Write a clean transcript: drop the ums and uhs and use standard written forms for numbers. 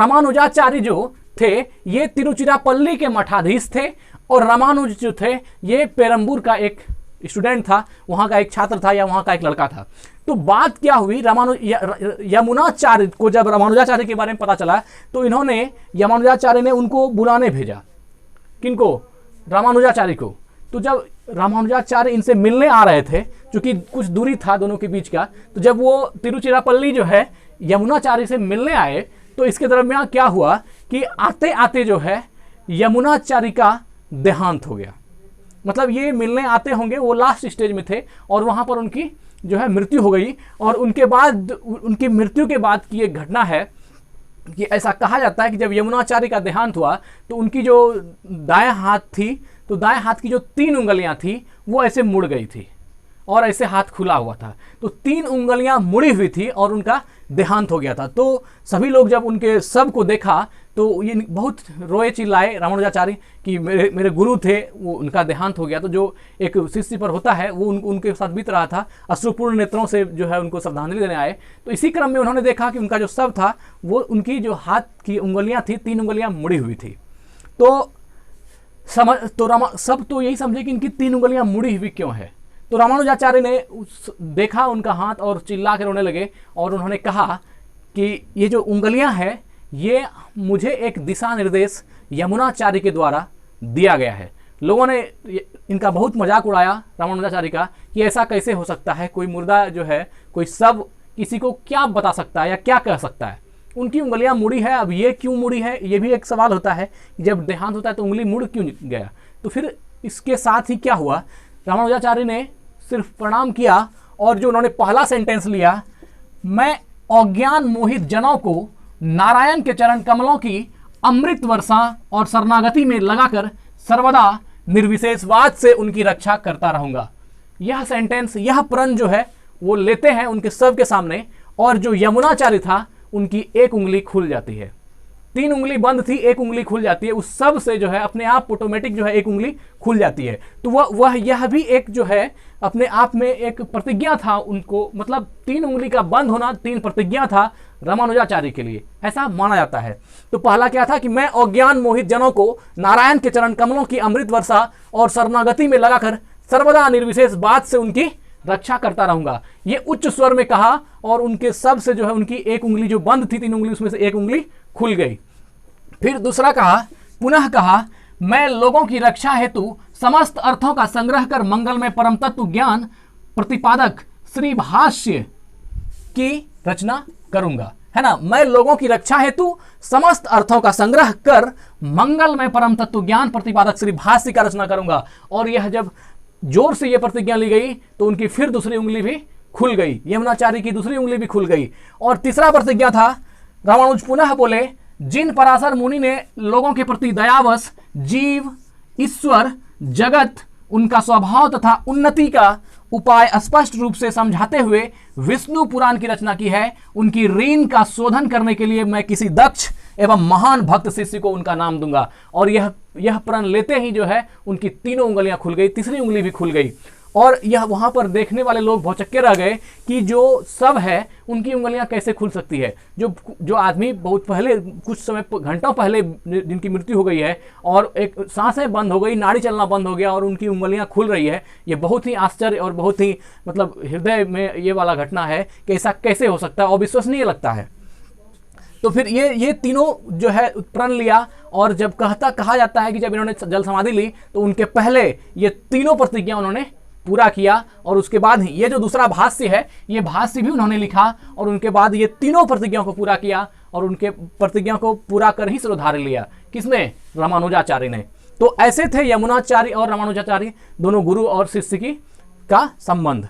रामानुजाचार्य जो थे ये तिरुचिरापल्ली के मठाधीश थे, और रामानुज जो थे ये पेरम्बूर का एक स्टूडेंट था, वहाँ का एक छात्र था या वहाँ का एक लड़का था। तो बात क्या हुई, यमुनाचार्य को जब रामानुजाचार्य के बारे में पता चला तो इन्होंने, यमुनाचार्य ने उनको बुलाने भेजा। किनको? रामानुजाचार्य को। तो जब रामानुजाचार्य इनसे मिलने आ रहे थे, क्योंकि कुछ दूरी था दोनों के बीच का, तो जब वो तिरुचिरापल्ली जो है यमुनाचार्य से मिलने आए तो इसके दरमियान क्या हुआ कि आते आते जो है यमुनाचार्य का देहांत हो गया। मतलब ये मिलने आते होंगे, वो लास्ट स्टेज में थे और वहाँ पर उनकी जो है मृत्यु हो गई। और उनके बाद, उनकी मृत्यु के बाद की एक घटना है कि ऐसा कहा जाता है कि जब यमुनाचार्य का देहांत हुआ तो उनकी जो दायां हाथ थी, तो दाएं हाथ की जो 3 उंगलियां थी वो ऐसे मुड़ गई थी और ऐसे हाथ खुला हुआ था, तो 3 उंगलियां मुड़ी हुई थी और उनका देहांत हो गया था। तो सभी लोग जब उनके शव को देखा तो ये बहुत रोए चिल्लाए रामानुजाचार्य कि मेरे गुरु थे, वो उनका देहांत हो गया। तो जो एक शिष्य पर होता है वो उनके साथ बीत रहा था, अश्रुपूर्ण नेत्रों से जो है उनको श्रद्धांजलि देने आए। तो इसी क्रम में उन्होंने देखा कि उनका जो शव था वो, उनकी जो हाथ की उंगलियां थी 3 उंगलियां मुड़ी हुई थी। तो सब तो यही समझे कि इनकी 3 उंगलियां मुड़ी हुई क्यों है। तो रामानुजाचार्य ने देखा उनका हाथ और चिल्ला के रोने लगे और उन्होंने कहा कि ये जो उंगलियां हैं ये मुझे एक दिशा निर्देश यमुनाचार्य के द्वारा दिया गया है। लोगों ने इनका बहुत मजाक उड़ाया रामानुजाचार्य का कि ऐसा कैसे हो सकता है, कोई मुर्दा जो है, कोई सब किसी को क्या बता सकता है या क्या कह सकता है। उनकी उंगलियां मुड़ी है, अब ये क्यों मुड़ी है, ये भी एक सवाल होता है कि जब देहांत होता है तो उंगली मुड़ क्यों गया। तो फिर इसके साथ ही क्या हुआ, रामानुजाचार्य ने सिर्फ प्रणाम किया और जो उन्होंने पहला सेंटेंस लिया, मैं अज्ञान मोहित जनों को नारायण के चरण कमलों की अमृत वर्षा और शरणागति में लगाकर सर्वदा निर्विशेषवाद से उनकी रक्षा करता रहूंगा। यह सेंटेंस, यह प्रण जो है वो लेते हैं उनके सब के सामने, और जो यमुनाचार्य था उनकी 1 उंगली खुल जाती है। 3 उंगली बंद थी, 1 उंगली खुल जाती है। उस सब से जो है अपने आप ऑटोमेटिक जो है 1 उंगली खुल जाती है। तो वह यह भी एक जो है अपने आप में एक प्रतिज्ञा था उनको, मतलब 3 उंगली का बंद होना 3 प्रतिज्ञा था रामानुजाचार्य के लिए, ऐसा माना जाता है। तो पहला क्या था कि मैं अज्ञान मोहित जनों को नारायण के चरण कमलों की अमृत वर्षा और शरणागति में लगाकर सर्वदा निर्विशेष बात से उनकी रक्षा करता रहूंगा। ये उच्च स्वर में कहा और उनके सब से जो है उनकी 1 उंगली जो बंद थी 3 उंगली, उसमें से 1 उंगली खुल गई। फिर दूसरा कहा, पुनः कहा, मैं लोगों की रक्षा हेतु समस्त अर्थों का संग्रह कर मंगल में परम तत्व ज्ञान प्रतिपादक श्री भाष्य की रचना करूंगा, है ना। मैं लोगों की रक्षा हेतु समस्त अर्थों का संग्रह कर मंगल में परम तत्व ज्ञान प्रतिपादक श्री भाष्य का रचना करूंगा। और यह जब जोर से यह प्रतिज्ञा ली गई तो उनकी फिर दूसरी उंगली भी खुल गई, यमुनाचार्य की दूसरी उंगली भी खुल गई। और तीसरा प्रतिज्ञा था, रामानुज पुनः बोले, जिन पराशर मुनि ने लोगों के प्रति दयावश जीव, ईश्वर, जगत, उनका स्वभाव तथा उन्नति का उपाय स्पष्ट रूप से समझाते हुए विष्णु पुराण की रचना की है, उनकी ऋण का शोधन करने के लिए मैं किसी दक्ष एवं महान भक्त शिष्य को उनका नाम दूंगा। और यह प्रण लेते ही जो है उनकी 3 उंगलियां खुल गई, तीसरी उंगली भी खुल गई। और यह वहां पर देखने वाले लोग भौचक्के रह गए कि जो सब है उनकी उंगलियां कैसे खुल सकती है। जो आदमी बहुत पहले, कुछ समय घंटों पहले जिनकी मृत्यु हो गई है और एक सांसें बंद हो गई, नाड़ी चलना बंद हो गया और उनकी उंगलियां खुल रही है, ये बहुत ही आश्चर्य और बहुत ही मतलब हृदय में ये वाला घटना है कि ऐसा कैसे हो सकता है, अविश्वसनीय लगता है। तो फिर ये तीनों जो है प्रण लिया, और जब कहा जाता है कि जब इन्होंने जल समाधि ली तो उनके पहले ये तीनों प्रतिज्ञा उन्होंने पूरा किया, और उसके बाद ही ये जो दूसरा भाष्य है ये भाष्य भी उन्होंने लिखा, और उनके बाद ये तीनों प्रतिज्ञा को पूरा किया, और उनके प्रतिज्ञा को पूरा कर ही सिरोधार्य लिया। किसने? रामानुजाचार्य ने। तो ऐसे थे यमुनाचार्य और रामानुजाचार्य, दोनों गुरु और शिष्य का संबंध।